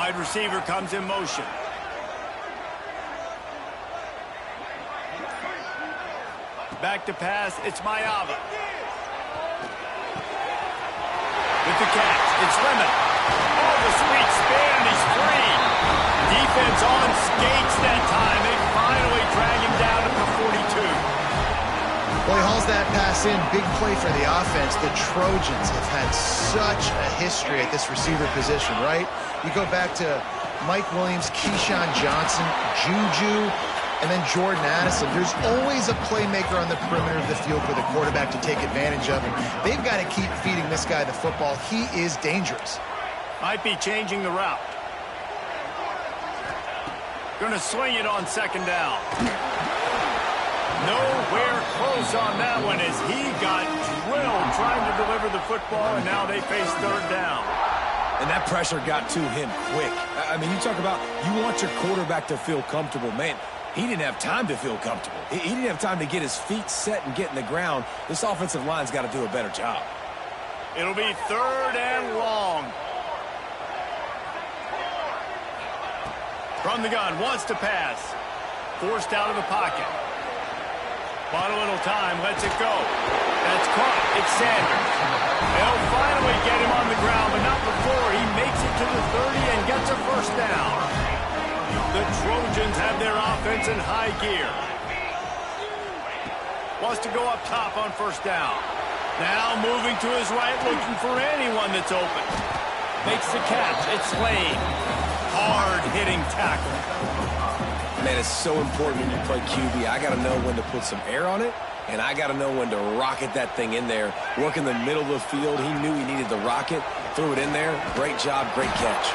Wide receiver comes in motion. Back to pass, it's Mayava. With the catch, it's Lemon. Oh, the sweet spin, he's free. Defense on skates that time. They finally drag him down at the 42. Well, he hauls that pass in. Big play for the offense. The Trojans have had such a history at this receiver position, right? You go back to Mike Williams, Keyshawn Johnson, Juju, and then Jordan Addison. There's always a playmaker on the perimeter of the field for the quarterback to take advantage of. And they've got to keep feeding this guy the football. He is dangerous. Might be changing the route. Going to swing it on second down. Nowhere close on that one as he got drilled trying to deliver the football, and now they face third down. And that pressure got to him quick. I mean, you talk about you want your quarterback to feel comfortable. Man, he didn't have time to feel comfortable. He didn't have time to get his feet set and get in the ground. This offensive line's got to do a better job. It'll be third and long. From the gun, wants to pass. Forced out of the pocket. Bought a little time, lets it go. That's caught. It's Sanders. They'll finally get him on the ground, but not before he makes it to the 30 and gets a first down. The Trojans have their offense in high gear. Wants to go up top on first down. Now moving to his right, looking for anyone that's open. Makes the catch. It's Lane. Hard-hitting tackle. Man, it's so important when you play QB. I got to know when to put some air on it, and I got to know when to rocket that thing in there. Work in the middle of the field. He knew he needed the rocket. Threw it in there. Great job, great catch.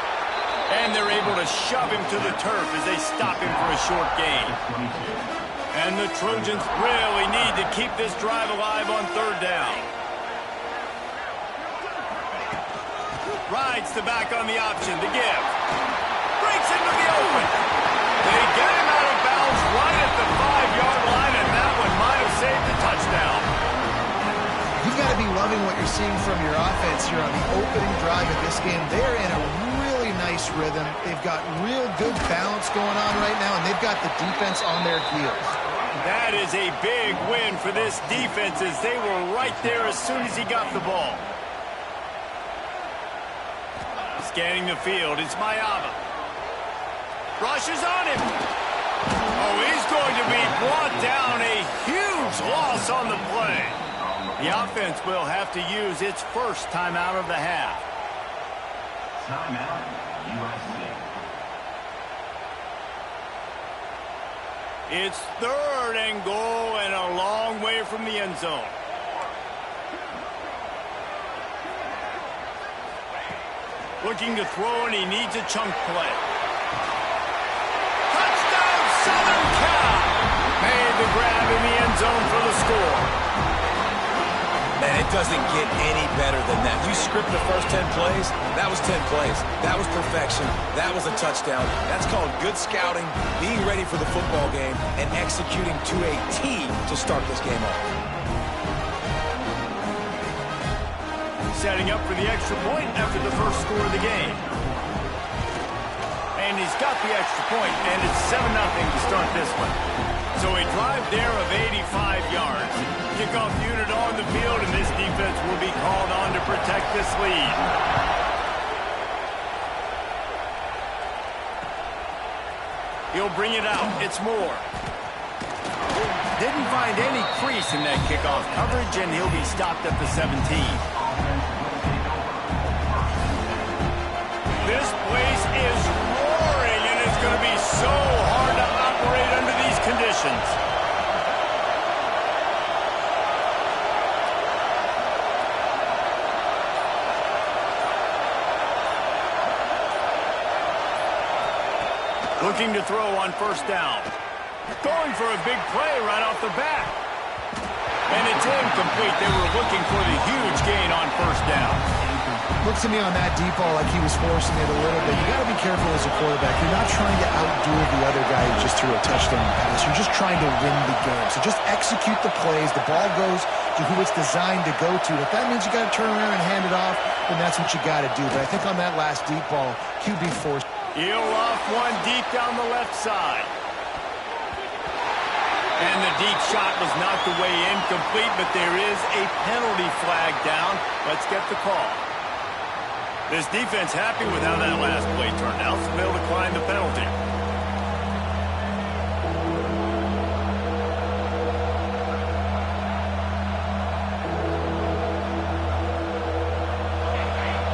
And they're able to shove him to the turf as they stop him for a short gain. And the Trojans really need to keep this drive alive on third down. Rides the back on the option to give. Breaks into the open. They get him out of bounds right at the 5-yard line, and that one might have saved the touchdown. You've got to be loving what you're seeing from your offense here on the opening drive of this game. They're in a really nice rhythm. They've got real good balance going on right now, and they've got the defense on their heels. That is a big win for this defense as they were right there as soon as he got the ball. Scanning the field, it's Mayava. Rushes on him. Oh, he's going to be brought down. A huge loss on the play. The offense will have to use its first timeout of the half. Timeout, USA. It's third and goal and a long way from the end zone. Looking to throw, and he needs a chunk play. Touchdown, Southern Cal! Made the grab in the end zone for the score. Man, it doesn't get any better than that. You script the first 10 plays, that was 10 plays. That was perfection. That was a touchdown. That's called good scouting, being ready for the football game, and executing to a T to start this game off. Setting up for the extra point after the first score of the game. And he's got the extra point, and it's 7-0 to start this one. So a drive there of 85 yards. Kickoff unit on the field, and this defense will be called on to protect this lead. He'll bring it out. It's Moore. Didn't find any crease in that kickoff coverage, and he'll be stopped at the 17. This place is roaring, and it's going to be so hard to operate under these conditions. Looking to throw on first down. Going for a big play right off the bat. And it's incomplete. They were looking for the huge gain on first down. Looks to me on that deep ball like he was forcing it a little bit. You got to be careful as a quarterback. You're not trying to outdo the other guy who just threw a touchdown pass. You're just trying to win the game. So just execute the plays. The ball goes to who it's designed to go to. If that means you got to turn around and hand it off, then that's what you got to do. But I think on that last deep ball, QB forced He'll off one deep down the left side. And the deep shot was knocked away incomplete, but there is a penalty flag down. Let's get the call. This defense happy with how that last play turned out, so they'll decline the penalty.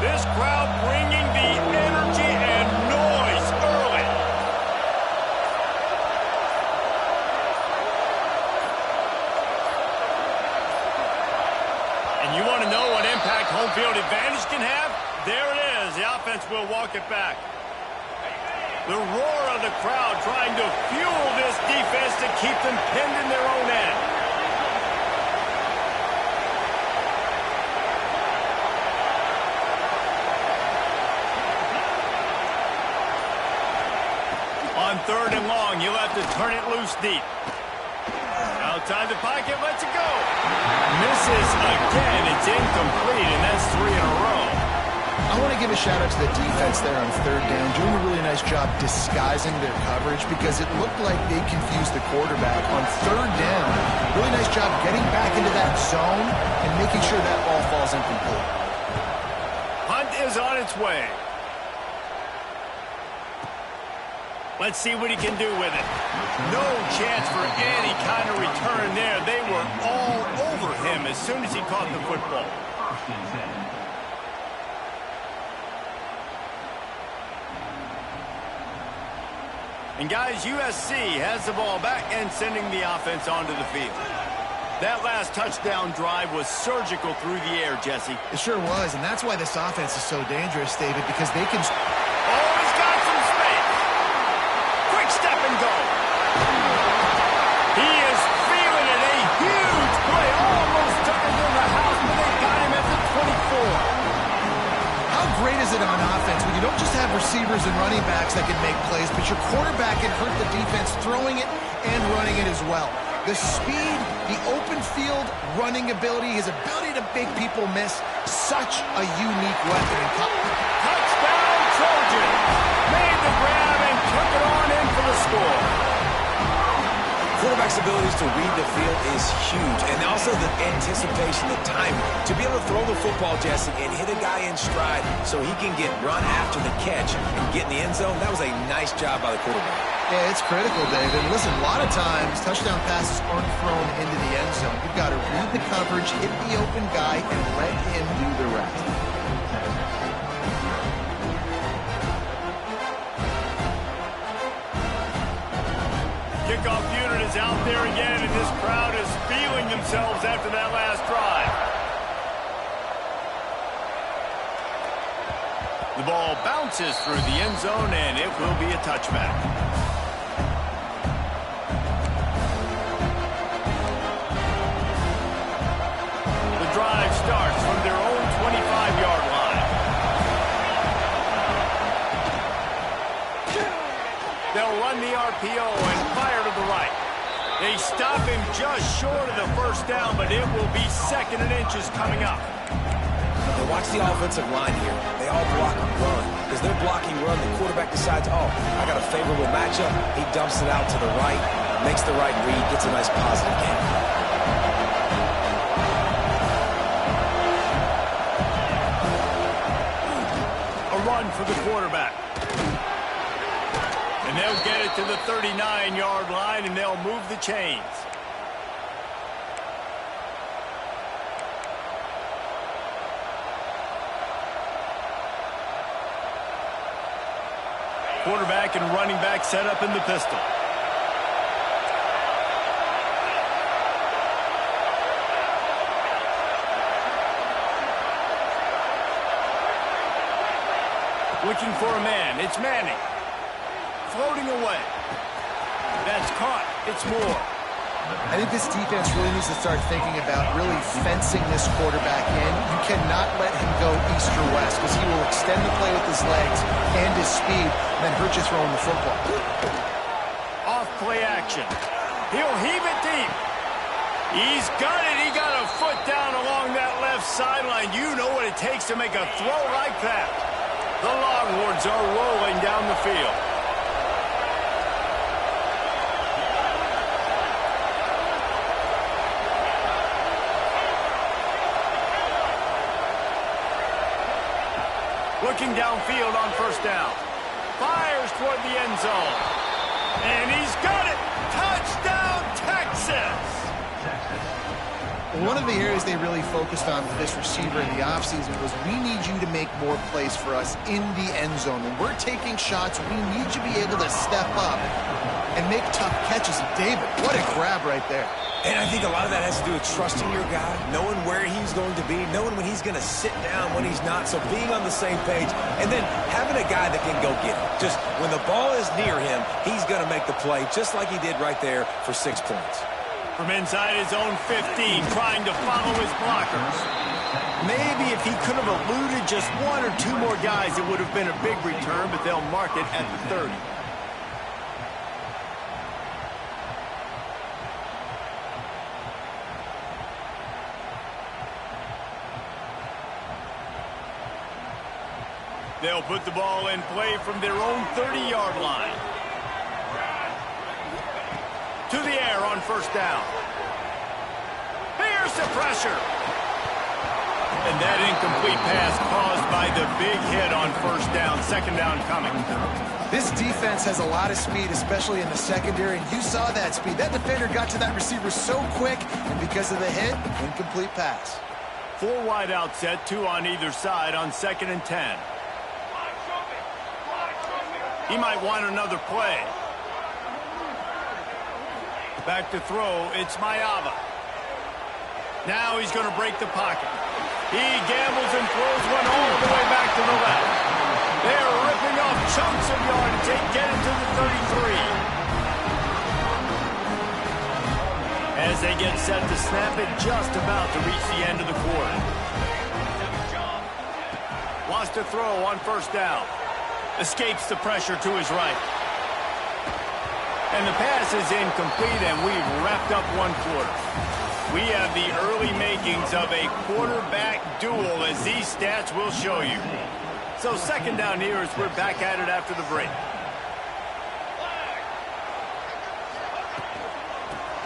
This crowd bringing the energy and noise early. And you want to know what impact home field advantage can have? There it is. The offense will walk it back. The roar of the crowd trying to fuel this defense to keep them pinned in their own end. On 3rd and long, you'll have to turn it loose deep. Outside the pocket, lets it go. Misses again. It's incomplete, and that's 3 in a row. I want to give a shout-out to the defense there on 3rd down, doing a really nice job disguising their coverage because it looked like they confused the quarterback. On 3rd down, really nice job getting back into that zone and making sure that ball falls incomplete. Hunt is on its way. Let's see what he can do with it. No chance for any kind of return there. They were all over him as soon as he caught the football. And guys, USC has the ball back and sending the offense onto the field. That last touchdown drive was surgical through the air, Jesse. It sure was, and that's why this offense is so dangerous, David, because they can... Oh, he's got some space. Quick step and go. He is feeling it. A huge play. Almost took him to the house, but they got him at the 24. How great is it on offense when you don't just have receivers and running backs that can make plays, but your quarterback can hurt the defense throwing it and running it as well. The speed, the open field running ability, his ability to make people miss, such a unique weapon. Touchdown Trojans! Made the grab and took it on in for the score. Quarterback's abilities to read the field is huge, and also the anticipation, the timing. To be able to throw the football, Jesse, and hit a guy in stride so he can get run after the catch and get in the end zone, that was a nice job by the quarterback. Yeah, it's critical, David. Listen, a lot of times, touchdown passes aren't thrown into the end zone. You've got to read the coverage, hit the open guy, and let him do the rest. Kickoff unit is out there again, and this crowd is feeling themselves after that last drive. The ball bounces through the end zone, and it will be a touchback. The drive starts from their own 25-yard line. They'll run the RPO and fire to the right. They stop him just short of the first down, but it will be 2nd and inches coming up. Now watch the offensive line here. They all block run. As they're blocking run, the quarterback decides, oh, I got a favorable matchup. He dumps it out to the right, makes the right read, gets a nice positive gain. A run for the quarterback. And they'll get it to the 39-yard line, and they'll move the chains. Quarterback and running back set up in the pistol. Looking for a man. It's Manning. Floating away. That's caught. It's Moore. I think this defense really needs to start thinking about really fencing this quarterback in. You cannot let him go east or west because he will extend the play with his legs and his speed and then hurt you throwing the football. Off play action. He'll heave it deep. He's got it. He got a foot down along that left sideline. You know what it takes to make a throw like that. The Longhorns are rolling down the field. Looking downfield on first down. Fires toward the end zone. And he's got it! Touchdown, Texas! One of the areas they really focused on with this receiver in the offseason was we need you to make more plays for us in the end zone. When we're taking shots, we need you to be able to step up and make tough catches. And David, what a grab right there. And I think a lot of that has to do with trusting your guy, knowing where he's going to be, knowing when he's going to sit down, when he's not, so being on the same page, and then having a guy that can go get it. Just when the ball is near him, he's going to make the play, just like he did right there for 6 points. From inside his own 15, trying to follow his blockers. Maybe if he could have eluded just 1 or 2 more guys, it would have been a big return, but they'll mark it at the 30. They'll put the ball in play from their own 30-yard line. To the air on first down. Here's the pressure. And that incomplete pass caused by the big hit on first down. Second down coming. This defense has a lot of speed, especially in the secondary, and you saw that speed. That defender got to that receiver so quick, and because of the hit, incomplete pass. 4 wide out set, 2 on either side on 2nd and 10. He might want another play. Back to throw, it's Mayava. Now he's going to break the pocket. He gambles and throws one all the way back to the left. They're ripping off chunks of yardage. They get it to the 33. As they get set to snap it, just about to reach the end of the quarter. Wants to throw on first down. Escapes the pressure to his right. And the pass is incomplete, and we've wrapped up 1 quarter. We have the early makings of a quarterback duel, as these stats will show you. So second down here as we're back at it after the break.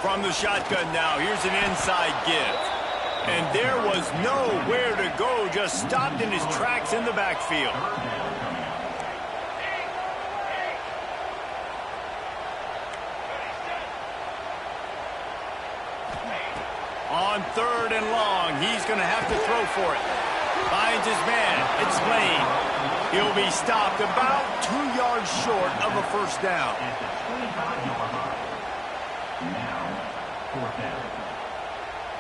From the shotgun now, here's an inside give. And there was nowhere to go, just stopped in his tracks in the backfield. On 3rd and long, he's going to have to throw for it. Finds his man. It's Lane. He'll be stopped about 2 yards short of a first down.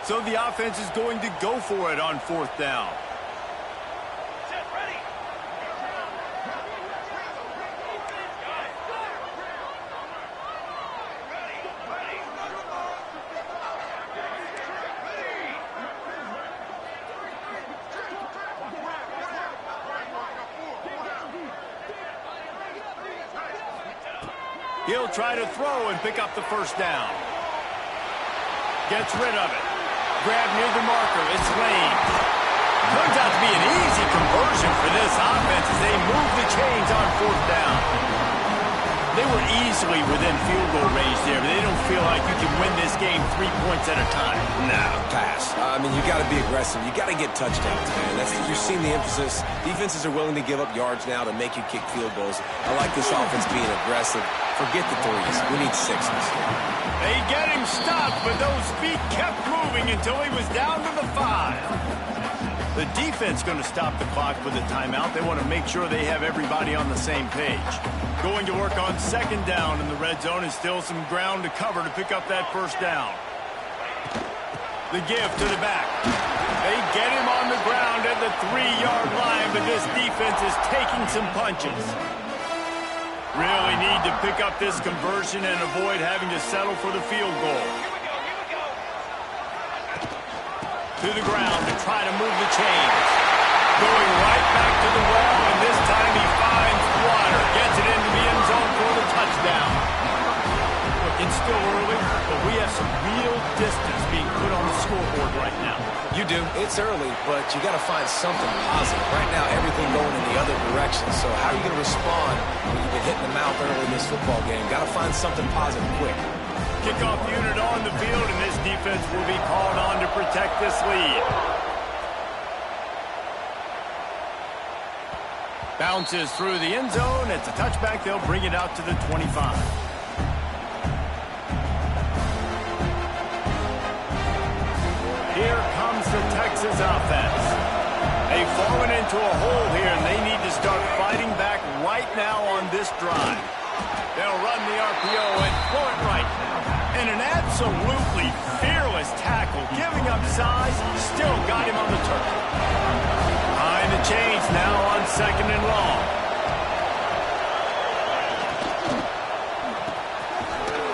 So the offense is going to go for it on 4th down. He'll try to throw and pick up the first down. Gets rid of it. Grab near the marker. It's Lane. Turns out to be an easy conversion for this offense as they move the chains on 4th down. They were easily within field goal range there, but they don't feel like you can win this game 3 points at a time. No, pass. I mean, you got to be aggressive. You got to get touchdowns, man. You're seeing the emphasis. Defenses are willing to give up yards now to make you kick field goals. I like this offense being aggressive. Forget the 3s. We need 6s. They get him stopped, but those feet kept moving until he was down to the 5. The defense going to stop the clock with a timeout. They want to make sure they have everybody on the same page. Going to work on 2nd down in the red zone, and still some ground to cover to pick up that first down. The give to the back. They get him on the ground at the 3-yard line, but this defense is taking some punches. Really need to pick up this conversion and avoid having to settle for the field goal. To the ground to try to move the chains. Going right back to the well, and this time he finds water. Gets it into the end zone for the touchdown. It's still early, but we have some real distance being put on the scoreboard right now. You do. It's early, but you got to find something positive. Right now, everything going in the other direction. So how are you going to respond when you've been hitting the mouth early in this football game? Got to find something positive quick. Kickoff unit on the field, and this defense will be called on to protect this lead. Bounces through the end zone. It's a touchback. They'll bring it out to the 25. Here comes the Texas offense. They've fallen into a hole here, and they need to start fighting back right now on this drive. They'll run the RPO and pull it right. And an absolutely fearless tackle, giving up size, still got him on the turf. Behind the chains now on 2nd and long.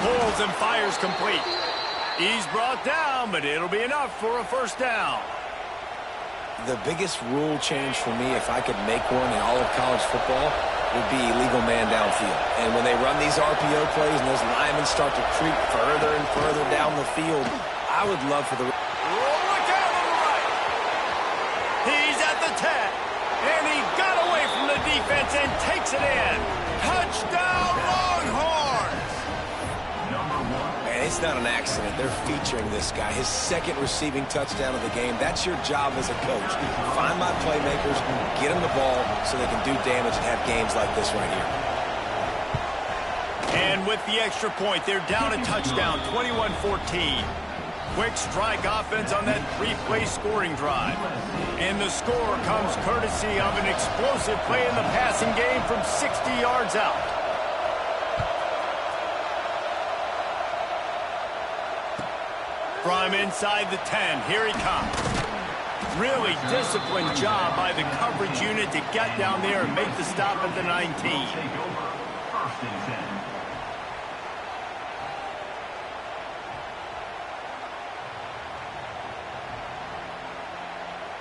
Pulls and fires complete. He's brought down, but it'll be enough for a first down. The biggest rule change for me, if I could make one in all of college football, would be illegal man downfield. And when they run these RPO plays and those linemen start to creep further and further down the field, I would love for the... Look out on the right. He's at the 10. And he got away from the defense and takes it in. Touchdown, Longhorns! And it's not an accident. They're featuring this guy. His second receiving touchdown of the game. That's your job as a coach. Find my playmakers, get them the ball so they can do damage and have games like this right here. And with the extra point, they're down a touchdown, 21-14. Quick strike offense on that 3-play scoring drive. And the score comes courtesy of an explosive play in the passing game from 60 yards out. From inside the 10, here he comes. Really disciplined job by the coverage unit to get down there and make the stop at the 19.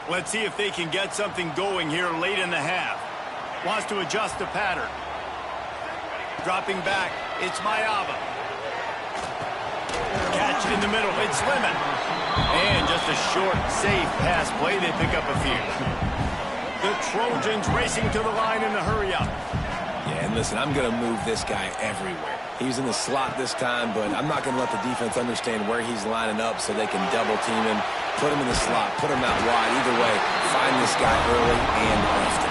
Let's see if they can get something going here late in the half. Wants to adjust the pattern. Dropping back, it's Mayava. Catch in the middle, it's Lemon. And just a short, safe pass play, they pick up a few. The Trojans racing to the line in a hurry up. Yeah, and listen, I'm going to move this guy everywhere. He's in the slot this time, but I'm not going to let the defense understand where he's lining up so they can double team him, put him in the slot, put him out wide. Either way, find this guy early and often.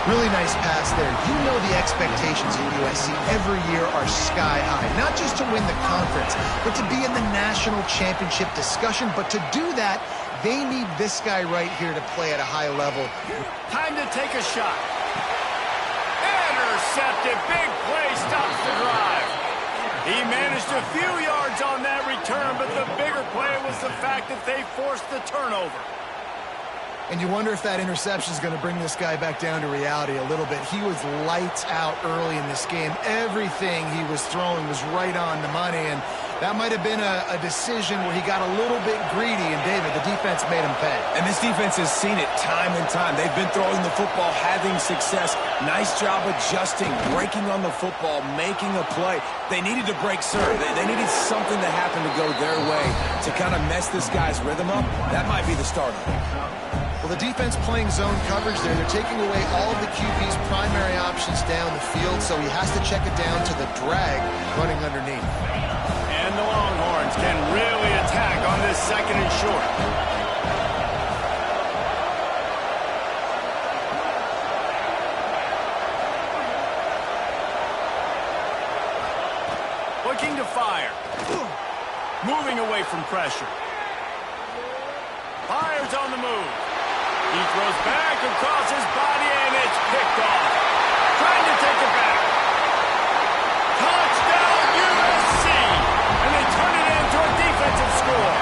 Really nice pass there. You know the expectations at USC every year are sky high. Not just to win the conference, but to be in the national championship discussion. But to do that, they need this guy right here to play at a high level. Time to take a shot. Intercepted. Big play stops the drive. He managed a few yards on that return, but the bigger play was the fact that they forced the turnover. And you wonder if that interception is going to bring this guy back down to reality a little bit. He was lights out early in this game. Everything he was throwing was right on the money, and that might have been a decision where he got a little bit greedy, and David, the defense made him pay. And this defense has seen it time and time. They've been throwing the football, having success. Nice job adjusting, breaking on the football, making a play. They needed to break serve. They needed something to happen to go their way to kind of mess this guy's rhythm up. That might be the start of it. Well, the defense playing zone coverage there. They're taking away all of the QB's primary options down the field, so he has to check it down to the drag running underneath. And the Longhorns can really attack on this 2nd and short. Looking to fire. Moving away from pressure. Fires on the move. He throws back across his body, and it's picked off. Trying to take it back. Touchdown, USC! And they turn it into a defensive score.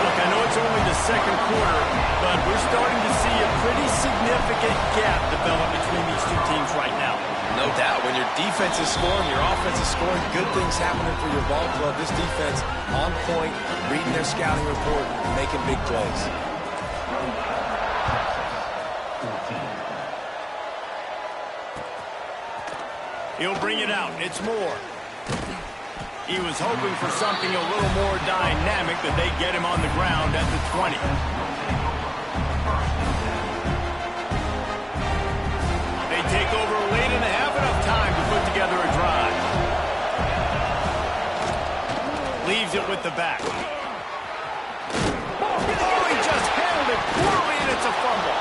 Look, I know it's only the 2nd quarter, but we're starting to see a pretty significant gap develop between these two teams right now. No doubt. When your defense is scoring, your offense is scoring, good things happening for your ball club. This defense on point, reading their scouting report, making big plays. He'll bring it out. It's Moore. He was hoping for something a little more dynamic, but they get him on the ground at the 20. They take over late and have enough time to put together a drive. Leaves it with the back. Oh, he just handled it poorly, and it's a fumble.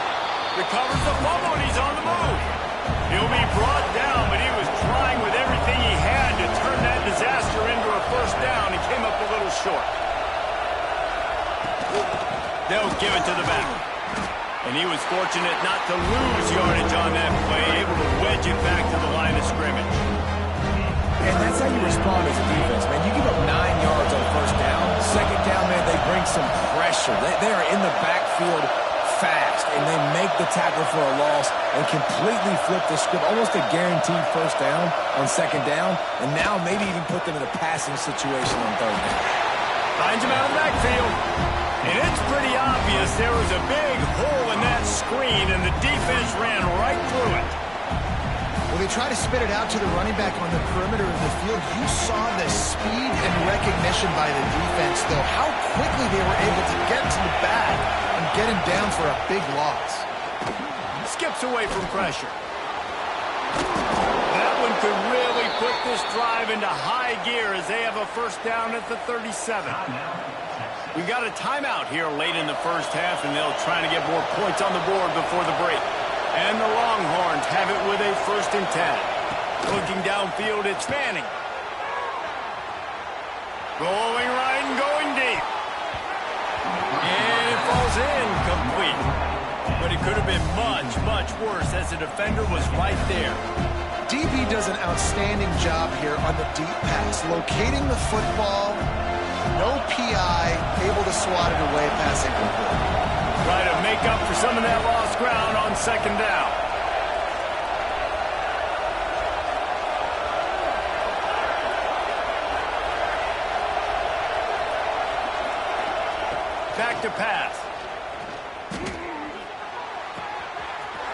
Recovers the fumble, and he's on the move. He'll be brought down, but he was trying with everything he had to turn that disaster into a first down. He came up a little short. They'll give it to the back. And he was fortunate not to lose yardage on that play, able to wedge it back to the line of scrimmage. And that's how you respond as a defense, man. You give up 9 yards on first down. Second down, man, they bring some pressure. They are in the backfield fast, and they make the tackle for a loss and completely flip the script, almost a guaranteed first down on second down, and now maybe even put them in a passing situation on third down. Finds him out of the backfield, and it's pretty obvious there was a big hole in that screen, and the defense ran right through it. Well, they try to spit it out to the running back on the perimeter of the field. You saw the speed and recognition by the defense, though, how quickly they were able to get to the bag and get him down for a big loss. Skips away from pressure. That one could really put this drive into high gear as they have a first down at the 37. We got a timeout here late in the first half, and they'll try to get more points on the board before the break. And the Longhorns have it with a 1st and 10. Looking downfield, it's Manning. Rolling right and going deep. And it falls in complete. But it could have been much, much worse as the defender was right there. DB does an outstanding job here on the deep pass, locating the football, no PI, able to swat it away, passing complete. Try to make up for some of that lost ground on second down. Back to pass.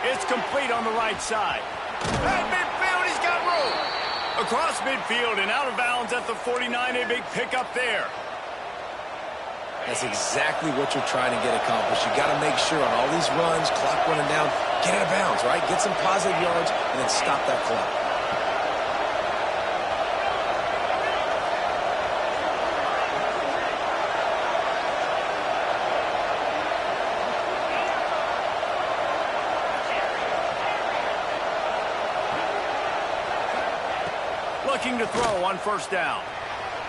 It's complete on the right side. At midfield, he's got room. Across midfield and out of bounds at the 49, a big pickup there. That's exactly what you're trying to get accomplished. You got to make sure on all these runs, clock running down, get out of bounds, right? Get some positive yards and then stop that clock. Looking to throw on first down.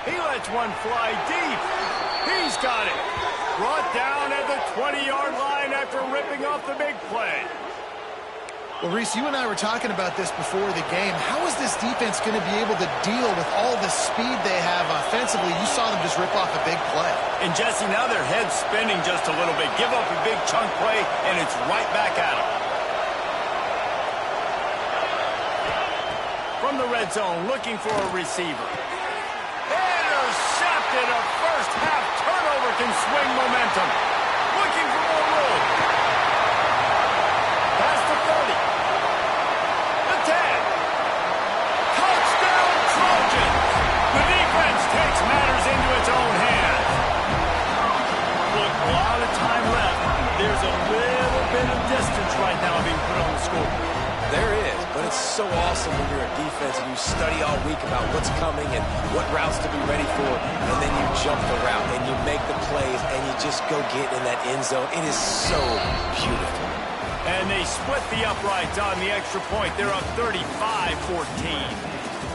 He lets one fly deep. He's got it. Brought down at the 20-yard line after ripping off the big play. Well, Reese, you and I were talking about this before the game. How is this defense going to be able to deal with all the speed they have offensively? You saw them just rip off a big play. And, Jesse, now their head's spinning just a little bit. Give up a big chunk play, and it's right back at them. From the red zone, looking for a receiver. Intercepted. A first-half turnover can swing momentum. Looking for more room. Past the 30. The 10. Touchdown Trojans. The defense takes matters into its own hands. Look, a lot of time left. There's a little bit of distance right now being put on the scoreboard. There is, but it's so awesome when you're a defense and you study all week about what's coming and what routes to be ready for, and then you jump the route and you make the plays and you just go get in that end zone. It is so beautiful. And they split the uprights on the extra point. They're up 35-14.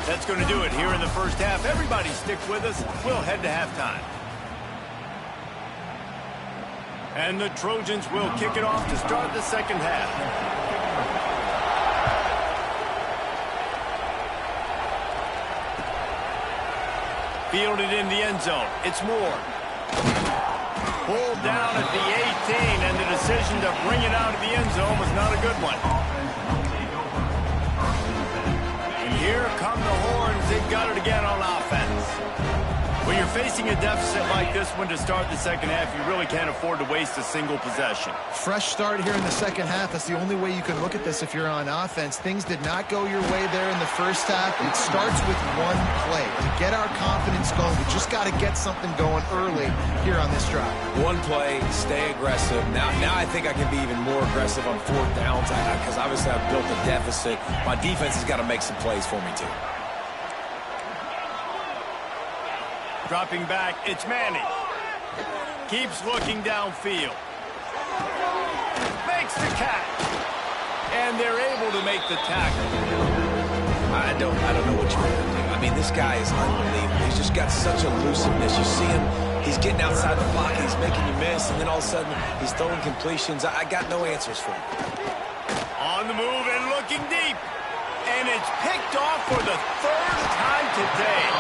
That's going to do it here in the first half. Everybody stick with us. We'll head to halftime. And the Trojans will kick it off to start the second half. Fielded in the end zone. It's Moore. Pulled down at the 18, and the decision to bring it out of the end zone was not a good one. And here come the Horns. They've got it again on offense. When you're facing a deficit like this one to start the second half, you really can't afford to waste a single possession. Fresh start here in the second half. That's the only way you can look at this if you're on offense. Things did not go your way there in the first half. It starts with one play. To get our confidence going, we just got to get something going early here on this drive. One play, stay aggressive. Now I think I can be even more aggressive on fourth downs because obviously I've built a deficit. My defense has got to make some plays for me too. Dropping back, it's Manning. Keeps looking downfield. Makes the catch. And they're able to make the tackle. I don't know what you're going to do. I mean, this guy is unbelievable. He's just got such elusiveness. You see him, he's getting outside the pocket, he's making you miss, and then all of a sudden, he's throwing completions. I got no answers for him. On the move and looking deep. And it's picked off for the third time today.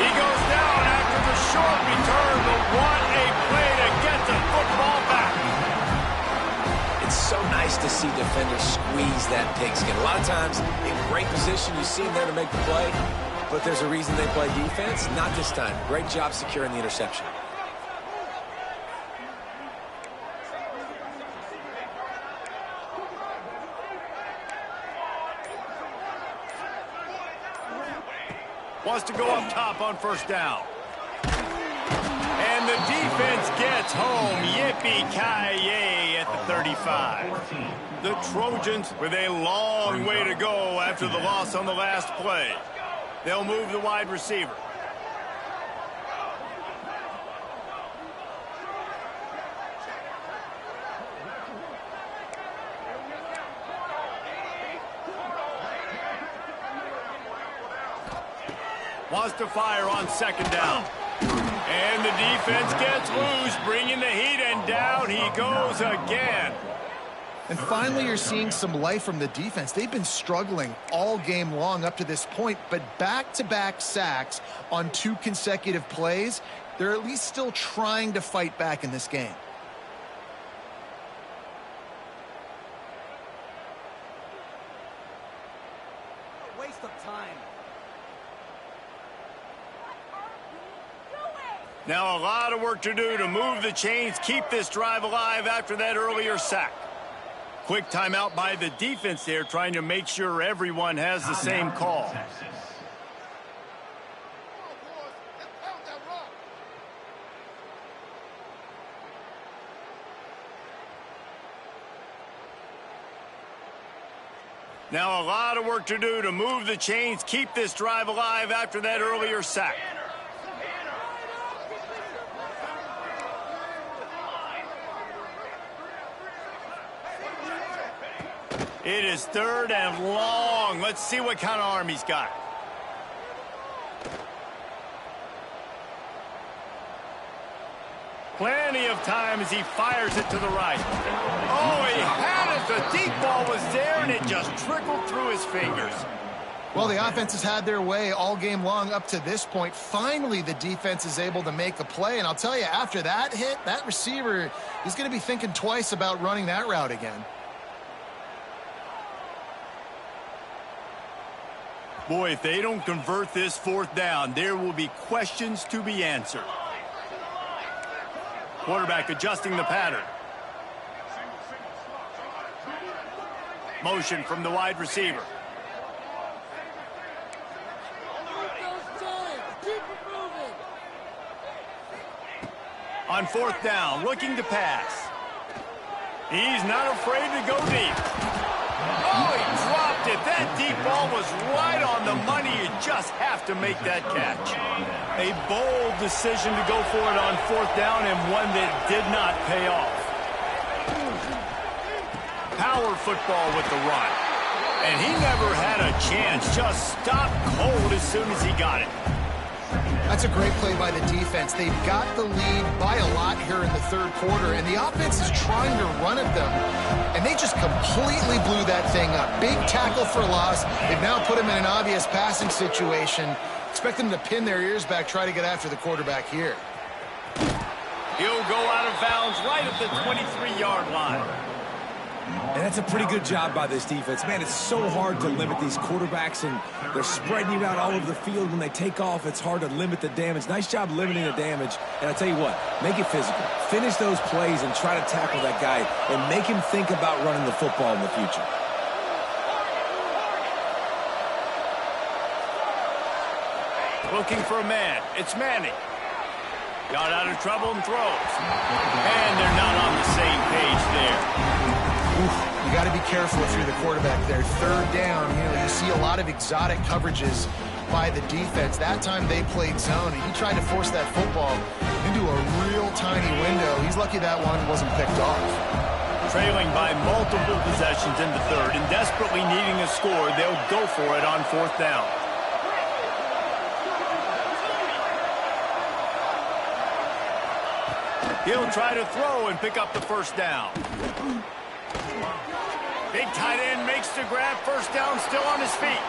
He goes down after the short return, but what a play to get the football back. It's so nice to see defenders squeeze that pigskin. A lot of times, in great position, you see them there to make the play, but there's a reason they play defense. Not this time. Great job securing the interception. Wants to go up top on first down. And the defense gets home. Yippee-ki-yay at the 35. The Trojans with a long way to go after the loss on the last play. They'll move the wide receiver. Wants to fire on second down. And the defense gets loose, bringing the heat, and down he goes again. And finally, you're seeing some life from the defense. They've been struggling all game long up to this point, but back-to-back sacks on 2 consecutive plays, they're at least still trying to fight back in this game. Waste of time. Now a lot of work to do to move the chains, keep this drive alive after that earlier sack. Quick timeout by the defense there, trying to make sure everyone has the same call. Now a lot of work to do to move the chains, keep this drive alive after that earlier sack. It is third and long. Let's see what kind of arm he's got. Plenty of time as he fires it to the right. Oh, he had it. The deep ball was there, and it just trickled through his fingers. Well, the offense has had their way all game long up to this point. Finally, the defense is able to make a play. And I'll tell you, after that hit, that receiver is going to be thinking twice about running that route again. Boy, if they don't convert this fourth down, there will be questions to be answered. Quarterback adjusting the pattern. Motion from the wide receiver. On fourth down, looking to pass. He's not afraid to go deep. Oh, he dropped it. That deep ball was right on the money. You just have to make that catch. A bold decision to go for it on fourth down, and one that did not pay off. Power football with the run. And he never had a chance. Just stopped cold as soon as he got it. That's a great play by the defense. They've got the lead by a lot here in the third quarter, and the offense is trying to run at them, and they just completely blew that thing up. Big tackle for loss. They've now put him in an obvious passing situation. Expect them to pin their ears back, try to get after the quarterback here. He'll go out of bounds right at the 23-yard line. And that's a pretty good job by this defense. Man, it's so hard to limit these quarterbacks, and they're spreading you out all over the field. When they take off, it's hard to limit the damage. Nice job limiting the damage. And I tell you what, make it physical. Finish those plays and try to tackle that guy and make him think about running the football in the future. Looking for a man. It's Manning. Got out of trouble and throws. And they're not on the same page there. You got to be careful if you're the quarterback there. Third down, you see a lot of exotic coverages by the defense. That time they played zone, and he tried to force that football into a real tiny window. He's lucky that one wasn't picked off. Trailing by multiple possessions in the third and desperately needing a score, they'll go for it on fourth down. He'll try to throw and pick up the first down. Big tight end makes the grab. First down, still on his feet.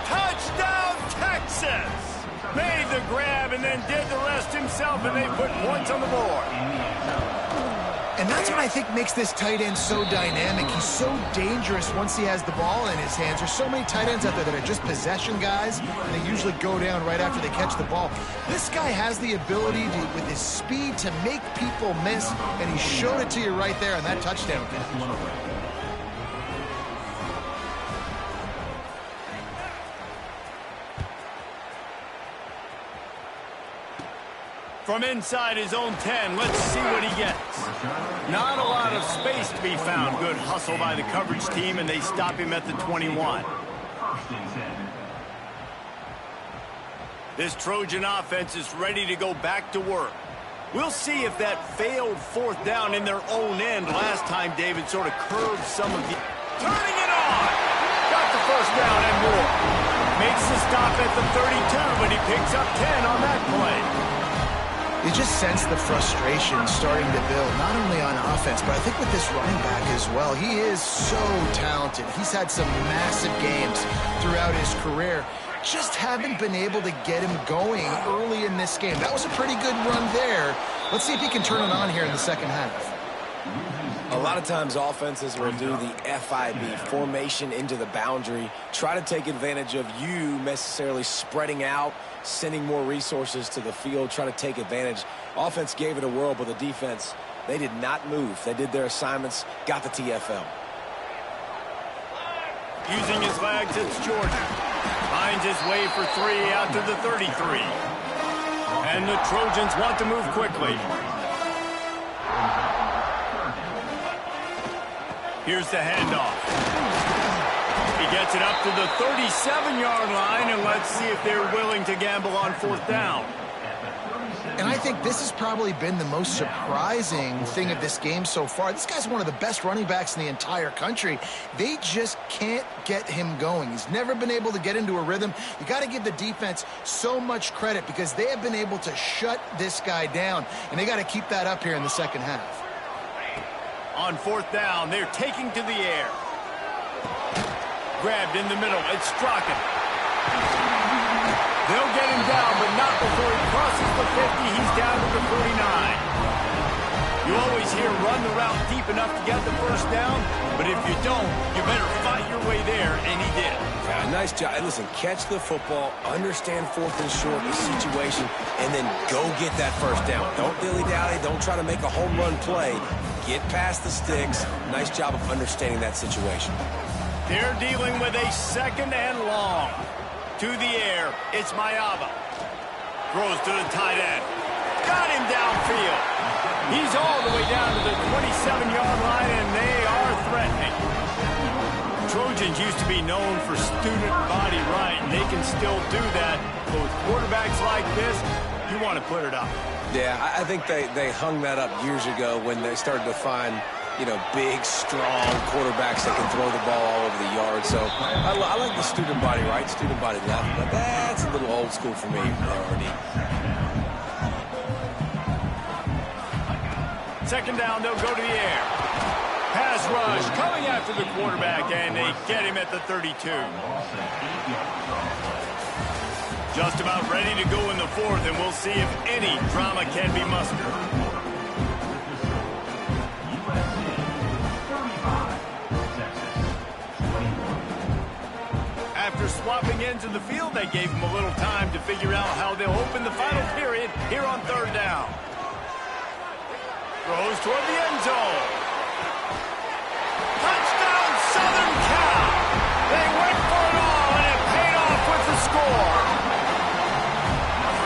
Touchdown, Texas! Made the grab and then did the rest himself, and they put points on the board. And that's what I think makes this tight end so dynamic. He's so dangerous once he has the ball in his hands. There's so many tight ends out there that are just possession guys, and they usually go down right after they catch the ball. This guy has the ability to, with his speed, to make people miss, and he showed it to you right there on that touchdown catch. From inside his own 10, let's see what he gets. Not a lot of space to be found. Good hustle by the coverage team, and they stop him at the 21. This Trojan offense is ready to go back to work. We'll see if that failed fourth down in their own end last time David sort of curved some of the... Turning it on! Got the first down and more. Makes the stop at the 32, but he picks up 10 on that play. You just sense the frustration starting to build, not only on offense, but I think with this running back as well. He is so talented. He's had some massive games throughout his career. Just haven't been able to get him going early in this game. That was a pretty good run there. Let's see if he can turn it on here in the second half. A lot of times offenses will do the FIB, formation into the boundary, try to take advantage of you necessarily spreading out, sending more resources to the field, try to take advantage. Offense gave it a whirl, but the defense, they did not move. They did their assignments, got the TFL. Using his legs, it's Jordan. Finds his way for 3 out to the 33. And the Trojans want to move quickly. Here's the handoff. He gets it up to the 37-yard line, and let's see if they're willing to gamble on fourth down. And I think this has probably been the most surprising thing of this game so far. This guy's one of the best running backs in the entire country. They just can't get him going. He's never been able to get into a rhythm. You got to give the defense so much credit because they have been able to shut this guy down, and they got to keep that up here in the second half. On fourth down, they're taking to the air. Grabbed in the middle. It's Strachan. They'll get him down, but not before he crosses the 50. He's down to the 49. You always hear run the route deep enough to get the first down, but if you don't, you better fight your way there, and he did. Yeah, nice job. And listen, catch the football, understand fourth and short, the situation, and then go get that first down. Don't dilly-dally. Don't try to make a home run play. Get past the sticks. Nice job of understanding that situation. They're dealing with a second and long. To the air, it's Mayaba. Throws to the tight end. Got him downfield. He's all the way down to the 27-yard line, and they are threatening. Trojans used to be known for student body right, and they can still do that. But with quarterbacks like this, you want to put it up. Yeah, I think they hung that up years ago when they started to find, big, strong quarterbacks that can throw the ball all over the yard. So I like the student body right, student body left, but that's a little old school for me already. Second down, they'll go to the air. Pass rush coming after the quarterback, and they get him at the 32. Just about ready to go in the fourth, and we'll see if any drama can be mustered. ends of the field. They gave him a little time to figure out how they'll open the final period here on third down. Throws toward the end zone. Touchdown, Southern Cal. They went for it all, and it paid off with the score.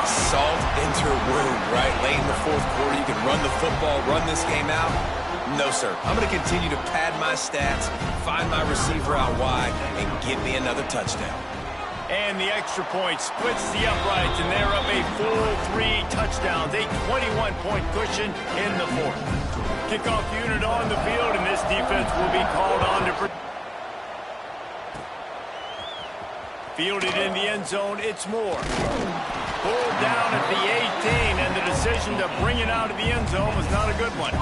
Salt into a wound, right? Late in the fourth quarter, you can run the football, run this game out. No, sir. I'm going to continue to pad my stats, find my receiver out wide, and get me another touchdown. And the extra point splits the uprights, and they're up a full 3 touchdowns, a 21-point cushion in the fourth. Kickoff unit on the field, and this defense will be called on to... Fielded in the end zone, it's Moore. Pulled down at the 18, and the decision to bring it out of the end zone was not a good one.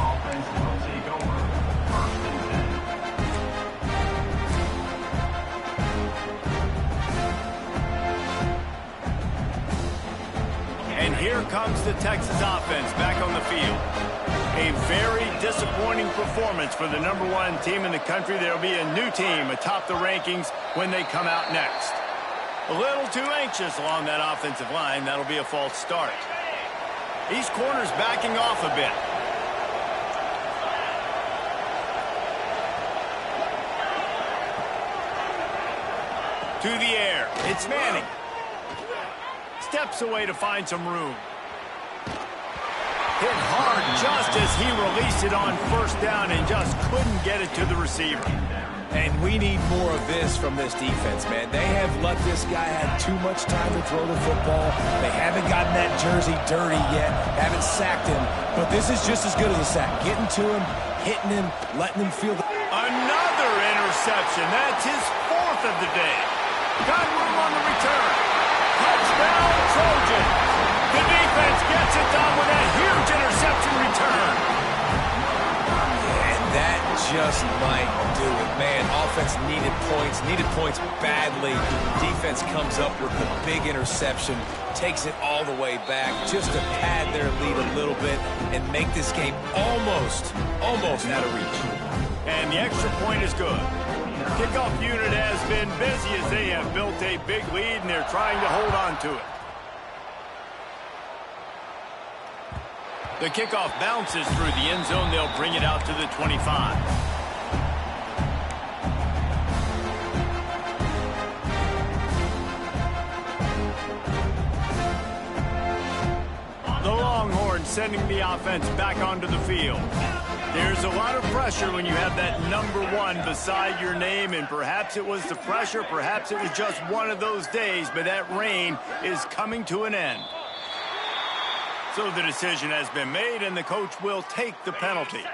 And here comes the Texas offense back on the field. A very disappointing performance for the #1 team in the country. There will be a new team atop the rankings when they come out next. A little too anxious along that offensive line. That'll be a false start. These corners backing off a bit. To the air. It's Manning. Steps away to find some room. Hit hard just as he released it on first down and just couldn't get it to the receiver. And we need more of this from this defense, man. They have let this guy have too much time to throw the football. They haven't gotten that jersey dirty yet, haven't sacked him. But this is just as good as a sack. Getting to him, hitting him, letting him feel Another interception. That's his 4th of the day. Got room on the return. Touchdown, Trojans. The defense gets it done with a huge interception return. And that just might do it. Man, offense needed points badly. Defense comes up with the big interception, takes it all the way back just to pad their lead a little bit and make this game almost out of reach. And the extra point is good. Kickoff unit has been busy as they have built a big lead, and they're trying to hold on to it. The kickoff bounces through the end zone. They'll bring it out to the 25. The Longhorns sending the offense back onto the field. There's a lot of pressure when you have that #1 beside your name, and perhaps it was the pressure, perhaps it was just one of those days, but that reign is coming to an end. So the decision has been made, and the coach will take the penalty.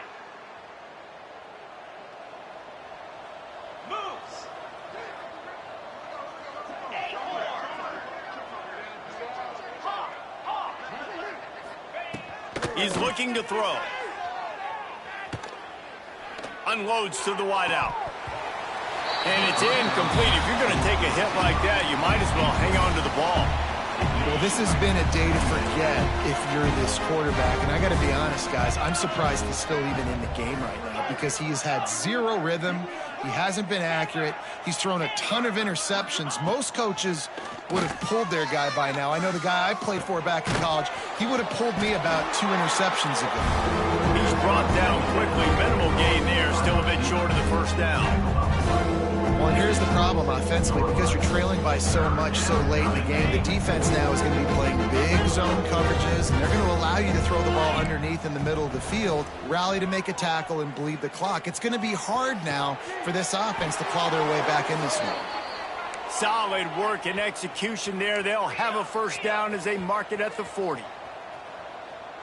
He's looking to throw. Unloads to the wideout. And it's incomplete. If you're going to take a hit like that, you might as well hang on to the ball. Well, this has been a day to forget if you're this quarterback. And I got to be honest, guys, I'm surprised he's still even in the game right now because he has had zero rhythm. He hasn't been accurate. He's thrown a ton of interceptions. Most coaches would have pulled their guy by now. I know the guy I played for back in college, he would have pulled me about 2 interceptions ago. He's brought down quickly. Minimal gain there. Still a bit short of the first down. Well, and here's the problem offensively. Because you're trailing by so much so late in the game, the defense now is going to be playing big zone coverages, and they're going to allow you to throw the ball underneath in the middle of the field, rally to make a tackle, and bleed the clock. It's going to be hard now for this offense to claw their way back in this one. Solid work and execution there. They'll have a first down as they mark it at the 40.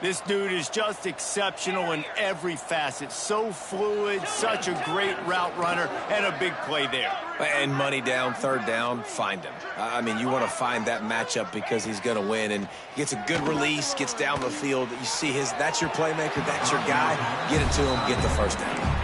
This dude is just exceptional in every facet. So fluid, such a great route runner, and a big play there. And money down, third down, find him. I mean, you want to find that matchup because he's going to win. And gets a good release, gets down the field. You see that's your playmaker, that's your guy. Get it to him, get the first down.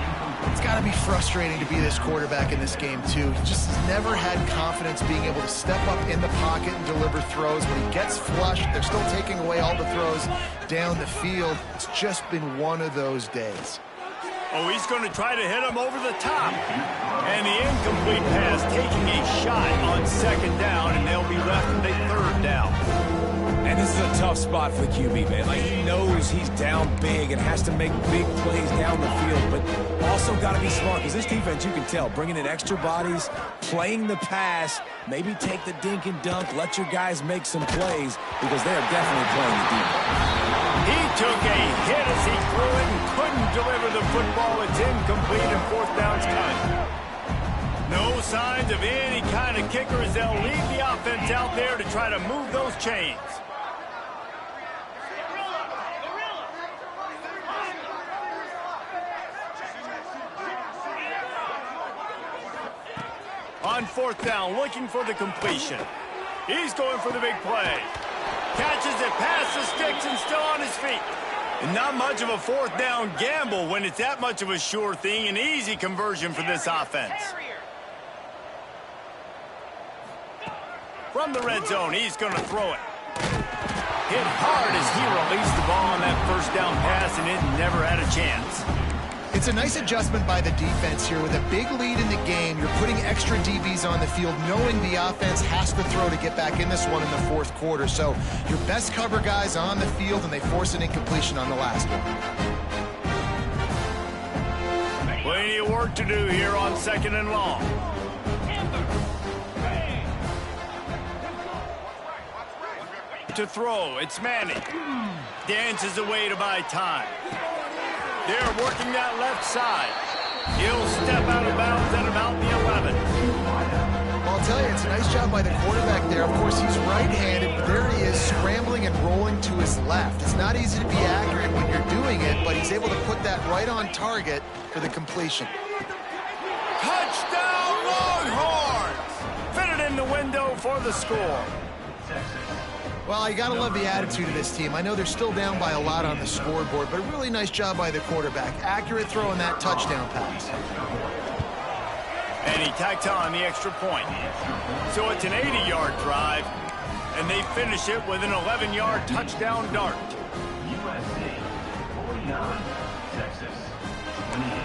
It's got to be frustrating to be this quarterback in this game, too. He just has never had confidence being able to step up in the pocket and deliver throws. When he gets flushed, they're still taking away all the throws down the field. It's just been one of those days. Oh, he's going to try to hit him over the top. And the incomplete pass taking a shot on second down, and they'll be left with a third down. And this is a tough spot for the QB, man. Like, he knows he's down big and has to make big plays down the field, but also got to be smart, because this defense, you can tell, bringing in extra bodies, playing the pass, maybe take the dink and dunk, let your guys make some plays, because they are definitely playing the defense. He took a hit as he threw it and couldn't deliver the football. It's incomplete and fourth down's coming. No signs of any kind of kicker as they'll leave the offense out there to try to move those chains. On fourth down, looking for the completion. He's going for the big play. Catches it past the sticks and still on his feet. And not much of a fourth down gamble when it's that much of a sure thing. An easy conversion for this offense. From the red zone, he's going to throw it. Hit hard as he released the ball on that first down pass, and it never had a chance. It's a nice adjustment by the defense here. With a big lead in the game, you're putting extra DBs on the field, knowing the offense has to throw to get back in this one in the fourth quarter. So your best cover guys on the field, and they force an incompletion on the last one. Plenty of work to do here on second and long. To throw, it's Manning. Dances away to buy time. They're working that left side. He'll step out of bounds at about the 11. Well, I'll tell you, it's a nice job by the quarterback there. Of course, he's right-handed. There he is, scrambling and rolling to his left. It's not easy to be accurate when you're doing it, but he's able to put that right on target for the completion. Touchdown, Longhorns! Fitted in the window for the score. Well, you got to love the attitude of this team. I know they're still down by a lot on the scoreboard, but a really nice job by the quarterback. Accurate throw in that touchdown pass. And he tacked on the extra point. So it's an 80-yard drive, and they finish it with an 11-yard touchdown dart. USC 49, Texas 28.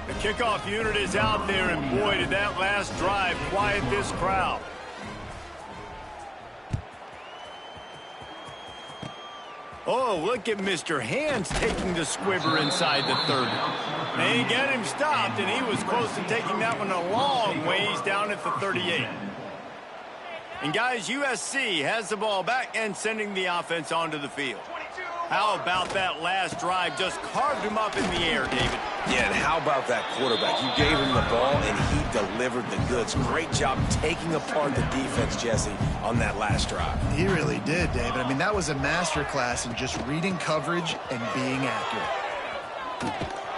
The kickoff unit is out there, and boy, did that last drive quiet this crowd. Oh, look at Mr. Hands taking the squibber inside the 30. They get him stopped, and he was close to taking that one a long ways down at the 38. And guys, USC has the ball back and sending the offense onto the field. How about that last drive? Just carved him up in the air, David. Yeah, and how about that quarterback? You gave him the ball, and he delivered the goods. Great job taking apart the defense, Jesse, on that last drive. He really did, David. I mean, that was a masterclass in just reading coverage and being accurate.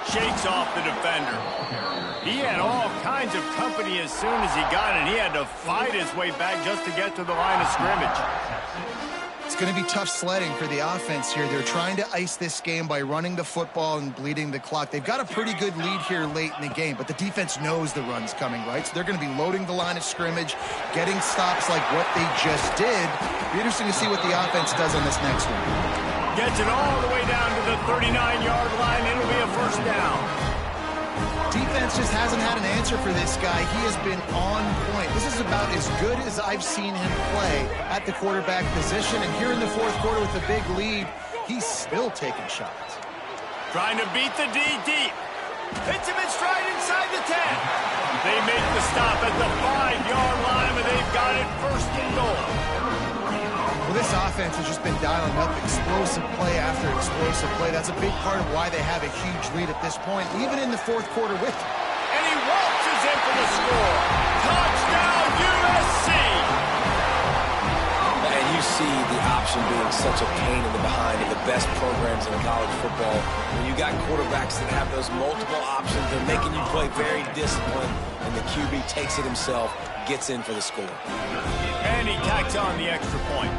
Shakes off the defender. He had all kinds of company as soon as he got it. He had to fight his way back just to get to the line of scrimmage. It's going to be tough sledding for the offense here. They're trying to ice this game by running the football and bleeding the clock. They've got a pretty good lead here late in the game, but the defense knows the run's coming, right? So they're going to be loading the line of scrimmage, getting stops like what they just did. It'll be interesting to see what the offense does on this next one. Gets it all the way down to the 39-yard line. It'll be a first down. Defense just hasn't had an answer for this guy. He has been on point. This is about as good as I've seen him play at the quarterback position. And here in the fourth quarter with a big lead, he's still taking shots. Trying to beat the D deep. Hits him in stride inside the 10. They make the stop at the 5-yard line, but they've got it first and goal. Well, this offense has just been dialing up explosive play after explosive play. That's a big part of why they have a huge lead at this point, even in the fourth quarter with it. And he waltzes in for the score. Touchdown, USC! And you see the option being such a pain in the behind of the best programs in college football. When you got quarterbacks that have those multiple options, they're making you play very disciplined, and the QB takes it himself, gets in for the score. And he tacks on the extra point.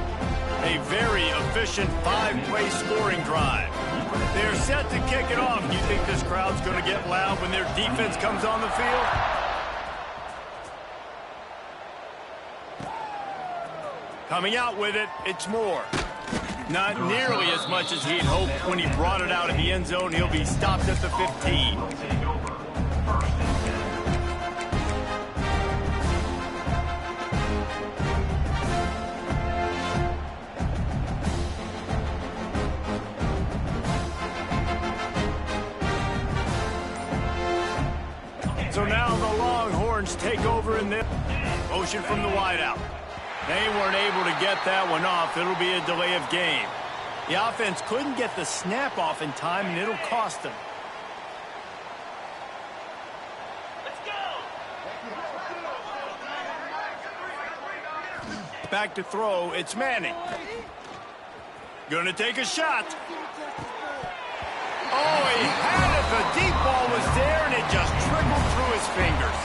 A very efficient 5-play scoring drive. They're set to kick it off. You think this crowd's going to get loud when their defense comes on the field? Coming out with it, it's Moore. Not nearly as much as he'd hoped when he brought it out of the end zone. He'll be stopped at the 15. Will take over. First and 10. So now the Longhorns take over in this motion from the wideout. They weren't able to get that one off. It'll be a delay of game. The offense couldn't get the snap off in time, and it'll cost them. Back to throw, it's Manning. Gonna take a shot. Oh, he had it. The deep ball was there, and it just trickled through his fingers.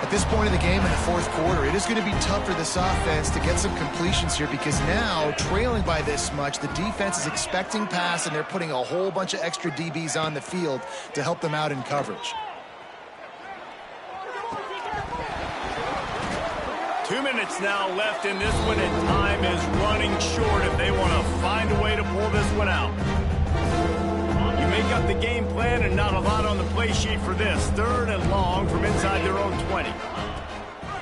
At this point of the game in the fourth quarter, it is going to be tough for this offense to get some completions here because now, trailing by this much, the defense is expecting pass, and they're putting a whole bunch of extra DBs on the field to help them out in coverage. 2 minutes now left in this one, and time is running short if they want to find a way to pull this one out. You make up the game plan and not a lot on the play sheet for this. 3rd and long from inside their own 20.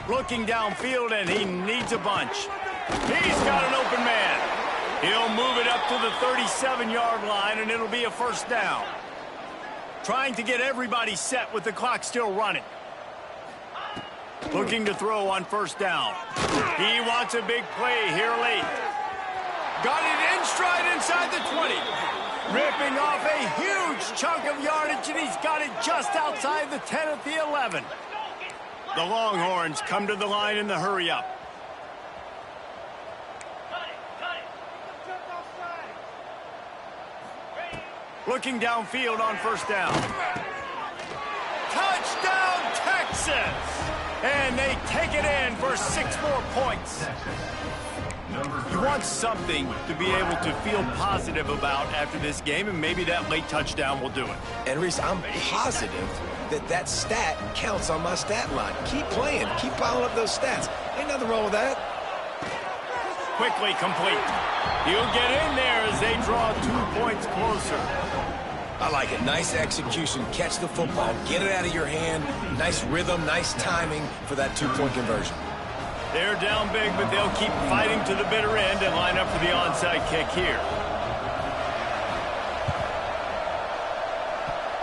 Looking downfield, and he needs a bunch. He's got an open man. He'll move it up to the 37-yard line, and it'll be a first down. Trying to get everybody set with the clock still running. Looking to throw on first down. He wants a big play here late. Got it in stride inside the 20. Ripping off a huge chunk of yardage, and he's got it just outside the 10 at the 11. The Longhorns come to the line in the hurry-up. Looking downfield on first down. Touchdown, Texas! And they take it in for 6 more points. You want something to be able to feel positive about after this game, and maybe that late touchdown will do it. And Reese, I'm positive that stat counts on my stat line. Keep playing. Keep piling up those stats. Ain't nothing wrong with that. Quickly complete. He'll get in there as they draw 2 points closer. I like it. Nice execution. Catch the football. Get it out of your hand. Nice rhythm, nice timing for that 2-point conversion. They're down big, but they'll keep fighting to the bitter end and line up for the onside kick here.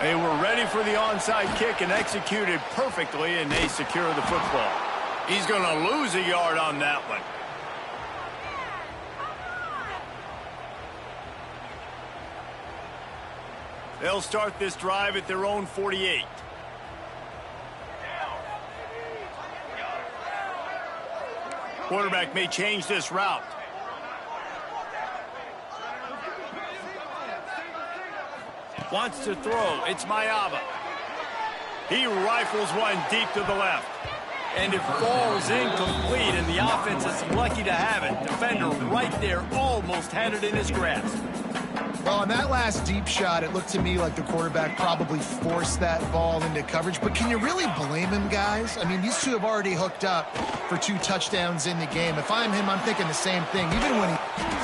They were ready for the onside kick and executed perfectly, and they secure the football. He's going to lose a yard on that one. They'll start this drive at their own 48. Quarterback may change this route. Wants to throw. It's Mayava. He rifles one deep to the left. And it falls incomplete, and the offense is lucky to have it. Defender right there almost had it in his grasp. Well, on that last deep shot, it looked to me like the quarterback probably forced that ball into coverage. But can you really blame him, guys? I mean, these two have already hooked up for 2 touchdowns in the game. If I'm him, I'm thinking the same thing, even when he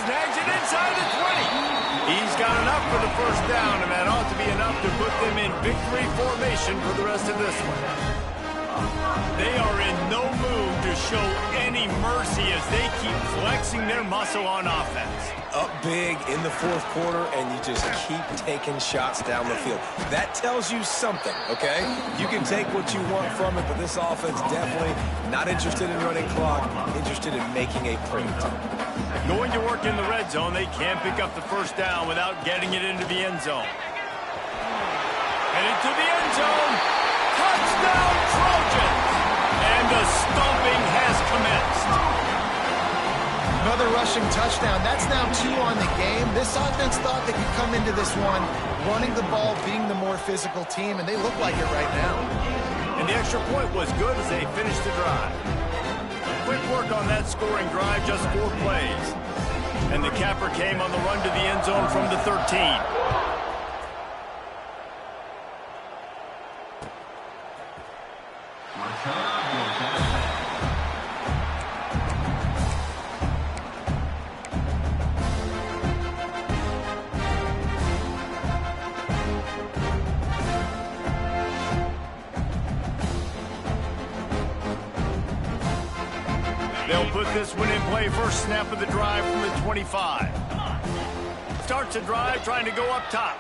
snags it inside the 20. He's got enough for the first down, and that ought to be enough to put them in victory formation for the rest of this one. They are in no mood to show any mercy as they keep flexing their muscle on offense. Up big in the fourth quarter, and you just keep taking shots down the field. That tells you something, okay? You can take what you want from it, but this offense definitely not interested in running clock, interested in making a point. Going to work in the red zone, they can't pick up the first down without getting it into the end zone. Headed to the end zone. Touchdown, Trojans! And the stomping has commenced. Another rushing touchdown. That's now 2 on the game. This offense thought they could come into this one running the ball, being the more physical team, and they look like it right now. And the extra point was good as they finished the drive. Quick work on that scoring drive, just 4 plays. And the capper came on the run to the end zone from the 13. They'll put this one in play first snap of the drive from the 25. Starts the drive trying to go up top.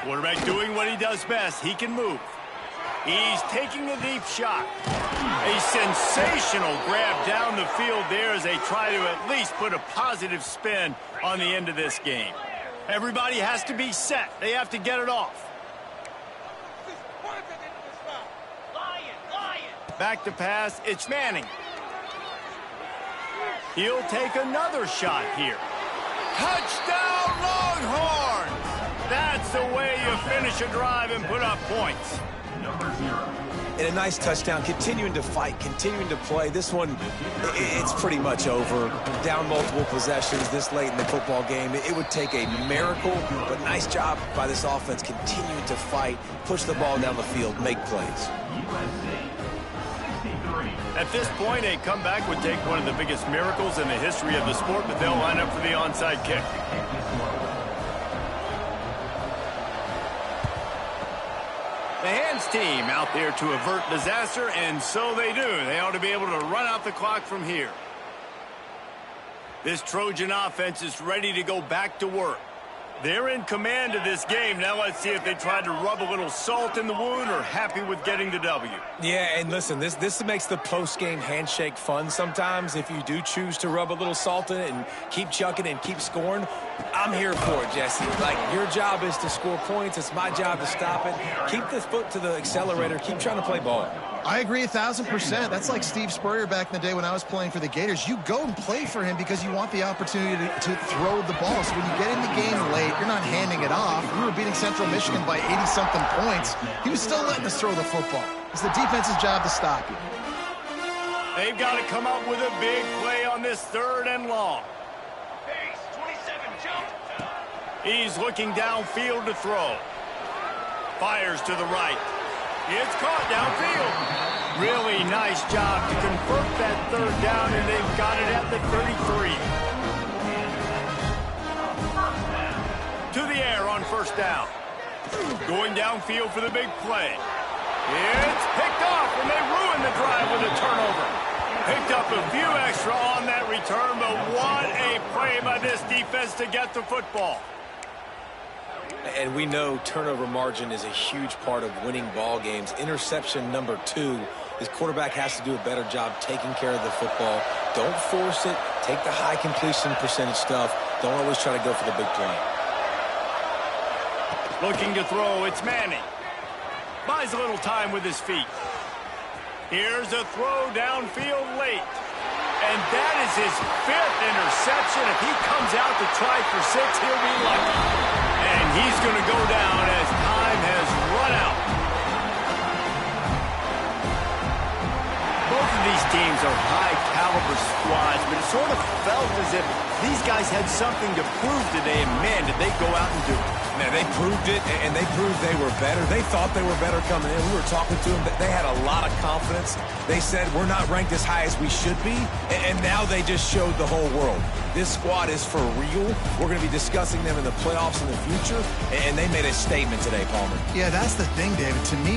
Quarterback doing what he does best. He can move. He's taking a deep shot. A sensational grab down the field there as they try to at least put a positive spin on the end of this game. Everybody has to be set. They have to get it off. Back to pass. It's Manning. He'll take another shot here. Touchdown, Longhorns! That's the way you finish a drive and put up points. And a nice touchdown, continuing to fight, continuing to play. This one, it's pretty much over. Down multiple possessions this late in the football game. It would take a miracle, but nice job by this offense continuing to fight, push the ball down the field, make plays. At this point, a comeback would take one of the biggest miracles in the history of the sport, but they'll line up for the onside kick. The hands team out there to avert disaster, and so they do. They ought to be able to run out the clock from here. This Trojan offense is ready to go back to work. They're in command of this game. Now let's see if they tried to rub a little salt in the wound or happy with getting the W. Yeah, and listen, this makes the post-game handshake fun sometimes. If you do choose to rub a little salt in it and keep chucking and keep scoring, I'm here for it, Jesse. Like, your job is to score points. It's my job to stop it. Keep the foot to the accelerator. Keep trying to play ball. I agree 1,000%. That's like Steve Spurrier back in the day when I was playing for the Gators. You go and play for him because you want the opportunity to throw the ball. So when you get in the game late, you're not handing it off. We were beating Central Michigan by 80-something points. He was still letting us throw the football. It's the defense's job to stop you. They've got to come up with a big play on this 3rd and long. Base, 27, jump. He's looking downfield to throw. Fires to the right. It's caught downfield. Really nice job to convert that 3rd down, and they've got it at the 33. To the air on 1st down. Going downfield for the big play. It's picked off, and they ruin the drive with a turnover. Picked up a few extra on that return, but what a play by this defense to get the football. And we know turnover margin is a huge part of winning ball games. Interception number 2. This quarterback has to do a better job taking care of the football. Don't force it. Take the high completion percentage stuff. Don't always try to go for the big play. Looking to throw, it's Manning. Buys a little time with his feet. Here's a throw downfield late. And that is his 5th interception. If he comes out to try for 6, he'll be lucky. And he's going to go down as time has run out. Both of these teams are high-caliber squads, but it sort of felt as if these guys had something to prove today, and man, did they go out and do it. Now, they proved it, and they proved they were better. They thought they were better coming in. We were talking to them. They had a lot of confidence. They said, we're not ranked as high as we should be, and now they just showed the whole world. This squad is for real. We're going to be discussing them in the playoffs in the future, and they made a statement today, Palmer. Yeah, that's the thing, David. To me,